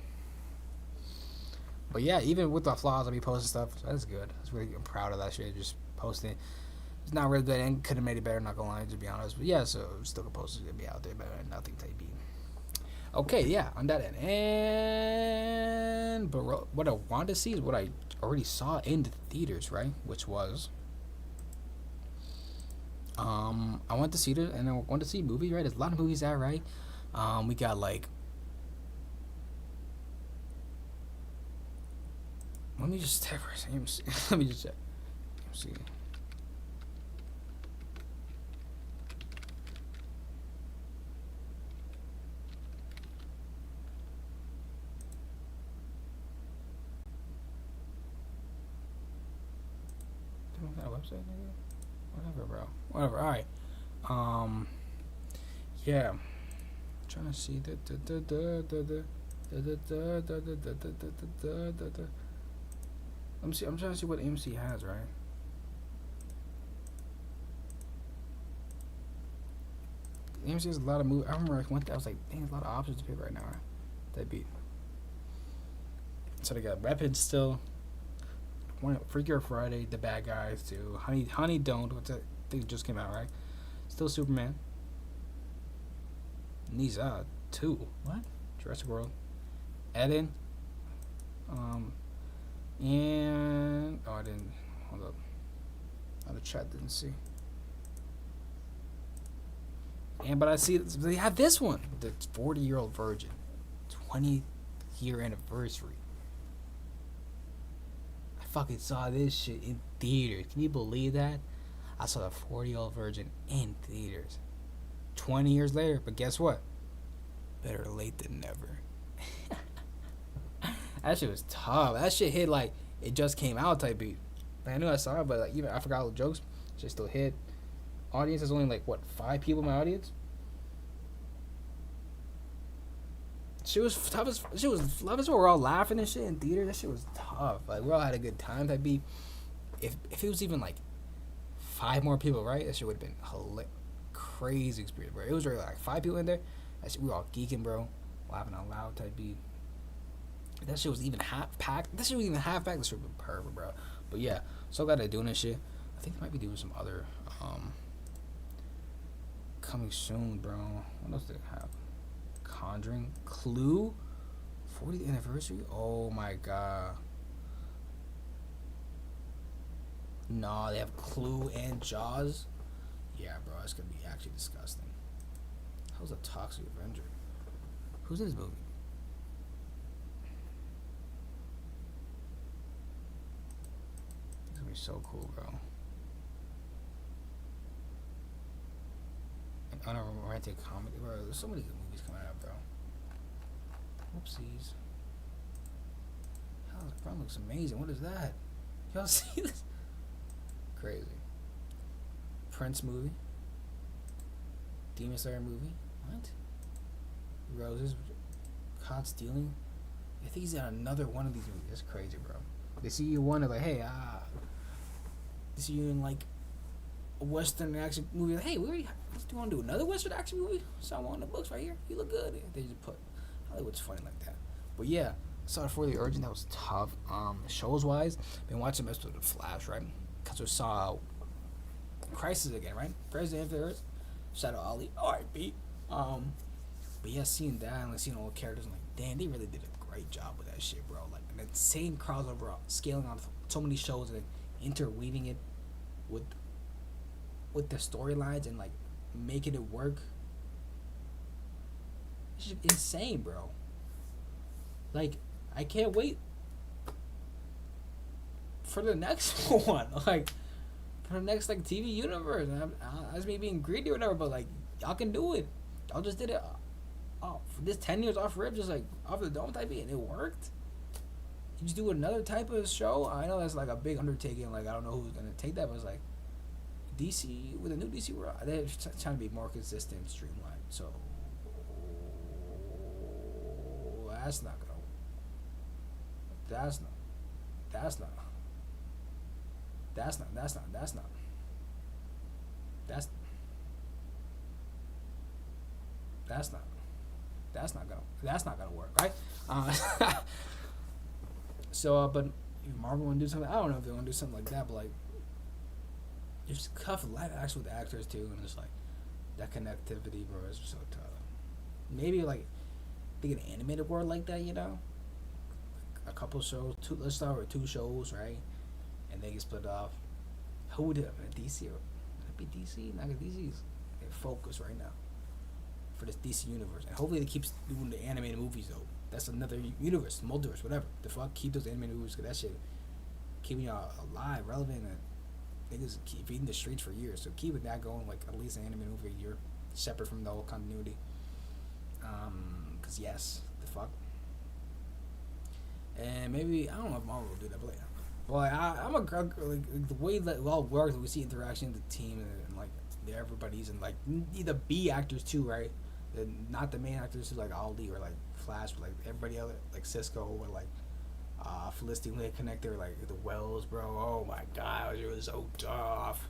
But yeah, even with the flaws, I'll be posting stuff. So that's good. I'm proud of that shit. Just posting. It's not really good and could have made it better, not gonna lie, to be honest. But yeah, so still gonna post it, gonna be out there better than nothing type beat. Okay, yeah, on that end. And but what I wanted to see is what I already saw in the theaters, right? Which was I went to see it and I wanted to see movies, right? There's a lot of movies out, right? We got like let me just check for a second. Let me just check. See. That website, nigga? Whatever, bro. Whatever. All right. Yeah. I'm trying to see Let me see. I'm trying to see what AMC has, right? AMC has a lot of movies. I remember I went there. I was like, dang, there's a lot of options to pick right now. Right? That beat. So they got Rapid still. Freakier Friday, The Bad Guys, too. Honey Don't, what's that? I think it just came out, right? Still Superman. Nisa 2. What? Jurassic World. Eden. And I didn't. Hold up. The chat didn't see. But I see they have this one, the 40-year-old virgin, 20th year anniversary. I fucking saw this shit in theaters. Can you believe that? I saw the 40-year-old virgin in theaters. 20 years later, but guess what? Better late than never. That shit was tough. That shit hit like it just came out type beat. Like, I knew I saw it, but like even I forgot all the jokes. Shit still hit. Audience is only like what 5 people in my audience. She was tough as she was love as we're all laughing and shit in theater. That shit was tough. Like we all had a good time. Type beat. If it was even like 5 more people, right? That shit would have been crazy experience, bro. It was really like 5 people in there. That shit, we were all geeking, bro, laughing out loud type beat. That shit was even half packed. That shit was even half packed. That shit was perfect, bro. But yeah, so glad they're doing this shit. I think they might be doing some other coming soon, bro. What else do they have? Conjuring, Clue, 40th anniversary. Oh my god. Nah, they have Clue and Jaws. Yeah, bro, it's gonna be actually disgusting. How's a Toxic Avenger? Who's in this movie? It's gonna be so cool, bro. An unromantic comedy, bro. There's so many good movies coming out, bro. Whoopsies. Hell the front looks amazing. What is that? Y'all see this? Crazy. Prince movie. Demon Slayer movie. What? Roses. Caught stealing. I think he's in another one of these movies. That's crazy, bro. They see you one, they're like, hey, they see you in like a Western action movie. Like, hey, do you want to do another Western action movie? Saw one in the books right here. You look good. They just put Hollywood's funny like that. But yeah, I saw it for the Urgent. That was tough. Shows wise, been watching most of the Flash, right? Because we saw Crisis again, right? President of the Earth, Shadow Ali, R.I.P. But yeah, seeing that and like seeing all the characters, I'm like, damn, they really did a great job with that shit, bro. Like an insane crossover, scaling on so many shows and interweaving it with the storylines and like making it work. It's just insane, bro. Like, I can't wait for the next one. Like, for the next like TV universe. That's me being greedy or whatever, but like, y'all can do it. Y'all just did it. For this 10 years off rip, just like off the dome type of, and it worked. You just do another type of show. I know that's like a big undertaking. Like, I don't know who's gonna take that, but it's like DC with a new DC world. They're trying to be more consistent, and streamlined. So that's not gonna. That's not. That's not. That's not. That's not. That's not. That's. That's not. That's not gonna work, right? So, but if Marvel want to do something, I don't know if they want to do something like that, but like, just cuff live action with the actors too, and just like that connectivity, bro, is so tough. Maybe like big an animated world like that, you know, like a couple shows, let's start with 2 shows, right, and they get split off. Who would it be? DC or would it be DC? Not DC's focus right now for this DC universe, and hopefully they keep doing the animated movies though. That's another universe, multiverse, whatever. The fuck, keep those animated movies, cause that shit keeping y'all alive, relevant, and niggas keep feeding the streets for years. So keep it that going, like at least an animated movie a year, separate from the whole continuity. Cause yes, the fuck. And maybe I don't know if Marvel will do that, but like, well, I'm like the way that it all works. We see interaction, the team, and like everybody's and like the B actors too, right? And not the main actors who like Aldi or like Flash, but like everybody else, like Cisco or like Felicity when they connect there, like the Wells, bro. Oh my god, it was so tough.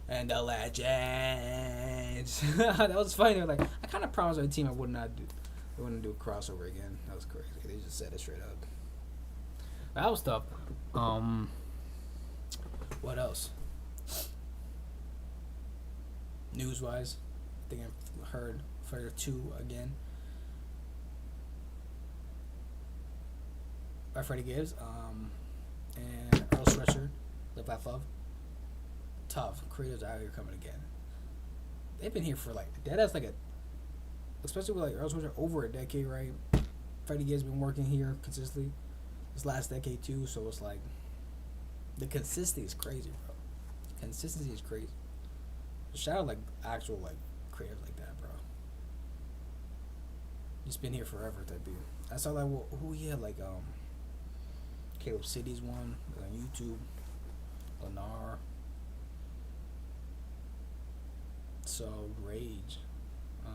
And the Legends. That was funny. They were like, I kind of promised our team I wouldn't do a crossover again. That was crazy. They just said it straight up. That was tough. What else? News wise, I think I heard Fighter 2 again. By Freddie Gibbs. And Earl Sweatshirt, Live Laugh Love. Tough. Creators out here coming again. They've been here for like that's like especially with like Earl Sweatshirt over a decade, right? Freddie Gibbs been working here consistently this last decade too, so it's like the consistency is crazy, bro. Consistency is crazy. Shout out like actual like creators like that, bro. He's been here forever, that dude. I saw like who he had like Caleb City's one on YouTube, Lennar. So Rage,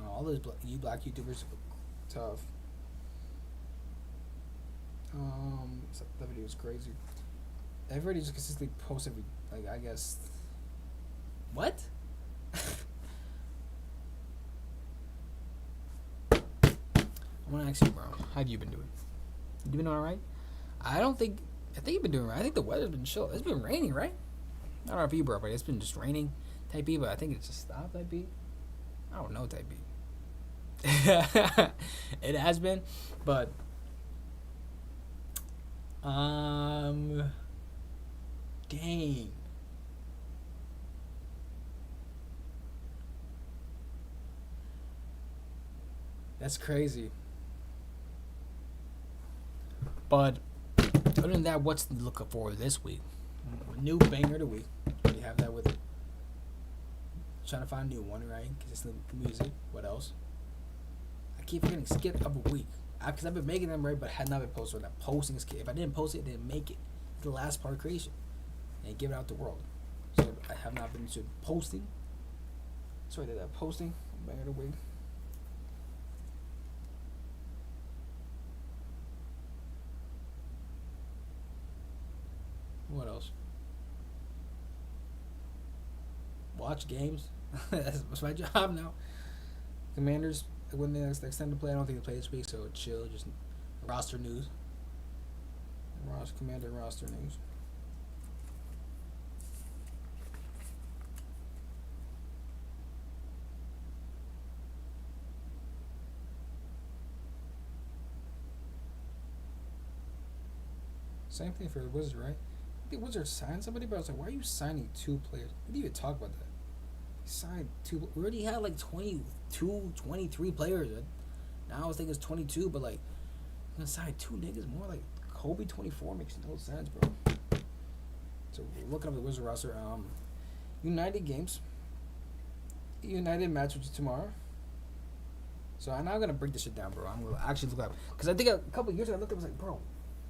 all those black YouTubers, tough. That video was crazy. Everybody just consistently posts every like I guess. What? I want to ask you, bro. How have you been doing? You been alright? I think you've been doing right. I think the weather's been chill. It's been raining, right? I don't know if you, bro, but it's been just raining, type B. But I think it just stopped, type B. I don't know, type B. It has been, but dang. That's crazy. But other than that, what's looking forward this week? New banger of the week. We have that with trying to find a new one, right? Consistent music. What else? I keep forgetting skip of a week. Because I've been making them right, but had not been posted. That posting is key. If I didn't post it, I didn't make it. It's the last part of creation, and give it out to the world. So I have not been to posting. So I did that posting. Bang of the week. What else? Watch games. That's my job now. Commanders, when they extend the play, I don't think they play this week, so chill. Just roster news. Commander roster news. Same thing for the Wizards, right? I think Wizards signed somebody, but I was like, why are you signing two players? We didn't even talk about that. He signed two. We already had like 22, 23 players. Now I was thinking it's 22, but like, I'm gonna sign two niggas more. Like, Kobe 24 makes no sense, bro. So we're looking up the Wizard roster. United games. United match, which is tomorrow. So I'm not gonna break this shit down, bro. I'm gonna actually look up, because I think a couple years ago I looked up and was like, bro,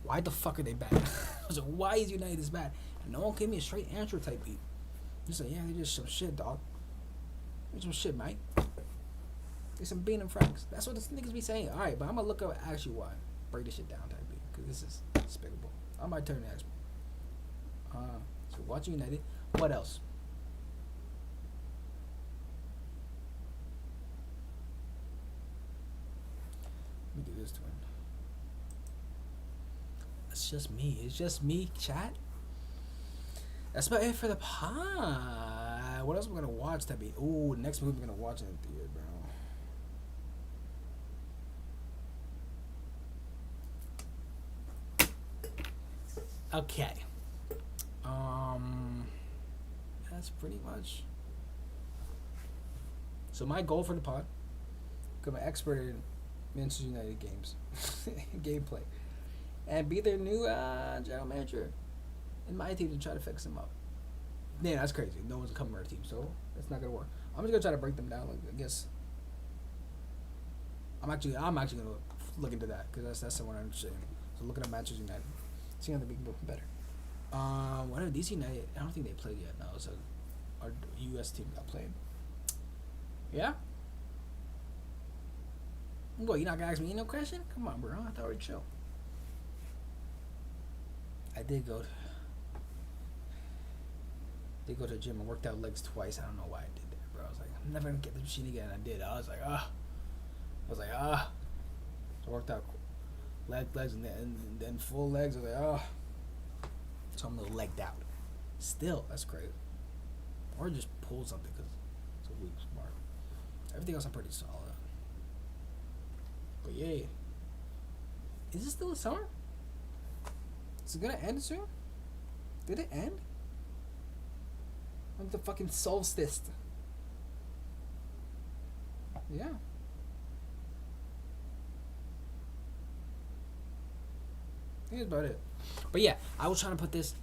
why the fuck are they bad? I was like, why is United this bad? And no one gave me a straight answer type beat. Just like, yeah, they just some shit, dog. They some shit, mate. They some bean and franks. That's what the niggas be saying. All right, but I'm gonna look up actually why. Break this shit down type beat, because this is despicable. I might turn the expert. So watching United. What else? Let me do this to him. It's just me. It's just me, chat. That's about it for the pod. What else we're gonna watch? That be next movie we're gonna watch in the theater, bro. Okay. That's pretty much. So my goal for the pod, become an expert in Manchester United games, gameplay, and be their new general manager in my team to try to fix them up. Man, that's crazy. No one's coming to our team, so that's not gonna work. I'm just gonna try to break them down. Like, I guess I'm actually gonna look into that, because that's the one I'm interested in. So looking at Manchester United, seeing how they can get better. What are DC United? I don't think they played yet. No, it's our U.S. team got played. Yeah. What, you not gonna ask me no question? Come on, bro. I thought we'd chill. I did go to the gym and worked out legs twice. I don't know why I did that, bro. I was like, I'm never gonna get the machine again. I did. I was like, So I worked out legs and then full legs. I was like, so I'm a little legged out. Still, that's crazy. Or just pull something, because it's a weak mark. Everything else I'm pretty solid. But yeah. Is it still the summer? Is it gonna end soon? Did it end? Like the fucking solstice. Yeah. I think that's about it. But yeah, I was trying to put this.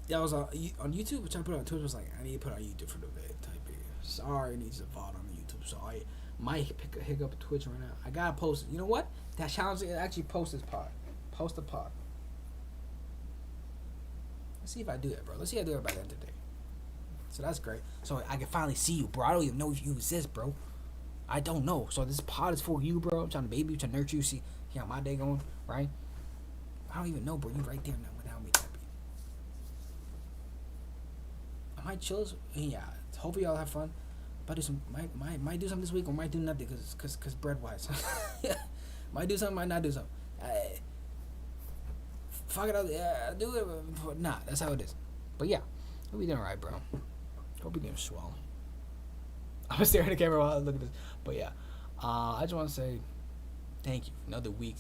Yeah, I was on YouTube. I was trying to put it on Twitter. I was like, I need to put it on YouTube for the vid type of. Sorry, it needs to VOD on YouTube. So I might pick up Twitch right now. I gotta post it. You know what? That challenge is actually post this pod. Post the pod. Let's see if I do that, bro. Let's see if I do it by the end of the day. So that's great. So I can finally see you, bro. I don't even know if you exist, bro. I don't know. So this pod is for you, bro. I'm trying to baby you, trying to nurture you, see how my day going, right? I don't even know, bro. You right there now without me, that beat. I might chill. Yeah. Hopefully y'all have fun. Might do some. Might do something this week, or might do nothing, cause bread wise. Yeah. Might do something. Might not do something. Fuck it. Yeah, do it. But nah, that's how it is. But yeah, hope you doing alright, bro. Hope you doing swell. I'm gonna stare at the camera while I look at this. But yeah, I just want to say thank you for another week.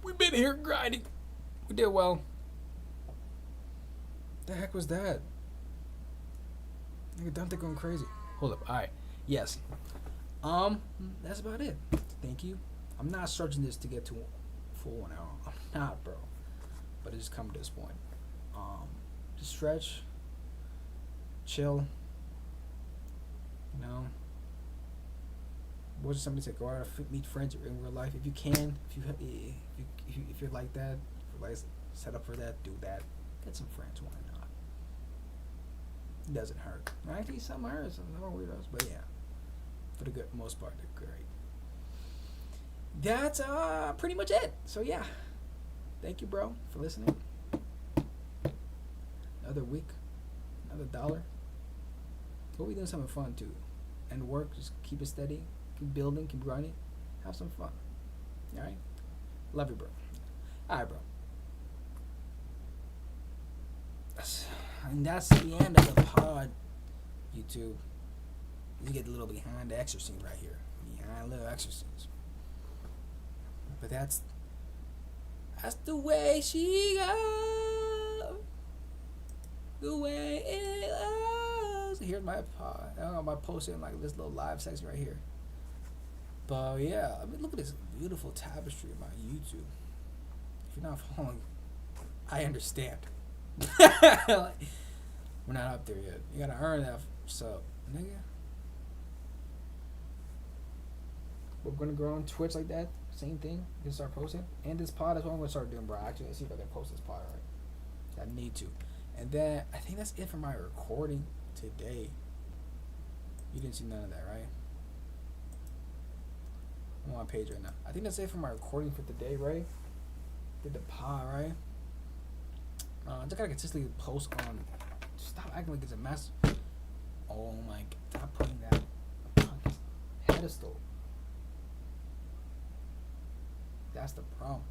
We've been here grinding. We did well. The heck was that? Nigga, Dante going crazy. Hold up. All right. Yes. That's about it. Thank you. I'm not stretching this to get to full 1 hour. I'm not, bro. But it's just come to this point. Just stretch. Chill. You know. Was somebody said go out and meet friends in real life if you can. If you're like that, if you're like set up for that, do that. Get some friends. Why not? It doesn't hurt. Actually, some hurts. Some are weirdos, but yeah, for the good most part, they're great. That's pretty much it. So yeah, thank you, bro, for listening. Another week, another dollar. We'll be doing something fun too, and work. Just keep it steady, keep building, keep grinding, have some fun. All right, love you, bro. All right, bro. And that's the end of the pod. YouTube, you get a little behind the extra scenes right here, behind little extra scenes. But that's the way she goes. The way it goes. Here's my pod. I don't know, my post in like this little live section right here. But yeah, I mean, look at this beautiful tapestry of my YouTube. If you're not following, I understand. Like, we're not up there yet. You gotta earn that sub, nigga. We're gonna grow on Twitch like that. Same thing. You can start posting. And this pod is what I'm gonna start doing, bro. Actually, let's see if I can post this pod right. I need to. And then I think that's it for my recording today. You didn't see none of that, right? I'm on my page right now. I think that's it for my recording for today, right? Did the pod, right? I just gotta consistently post on. Stop acting like it's a mess. Oh my god. Stop putting that on pedestal. That's the problem.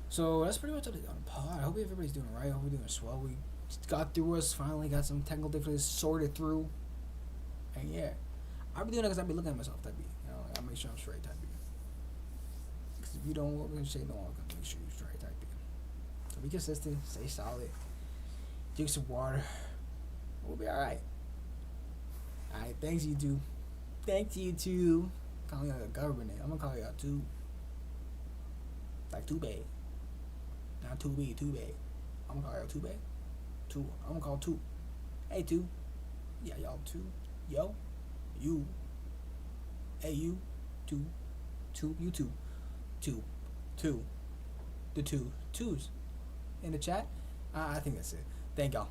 So that's pretty much it on the pod. I hope everybody's doing right. I hope we're doing swell. We got through us. Finally got some technical difficulties sorted through. And yeah, I'll be doing it because I'll be looking at myself type B. You know, I'll make sure I'm straight type B. Because if you don't look and say no, I'm going to make sure you're straight type B. So be consistent. Stay solid. Drink some water. We'll be alright. Alright, thanks YouTube. Thanks YouTube. Calling out a government name. I'm going to call you out too. Like too bad. Not too big, too bad. I'm gonna call y'all too bad. Two. I'm gonna call two. Hey two. Yeah, y'all two. Yo. You. Hey you. Two. Two. You two. Two. Two. The two. Twos. In the chat. I think that's it. Thank y'all.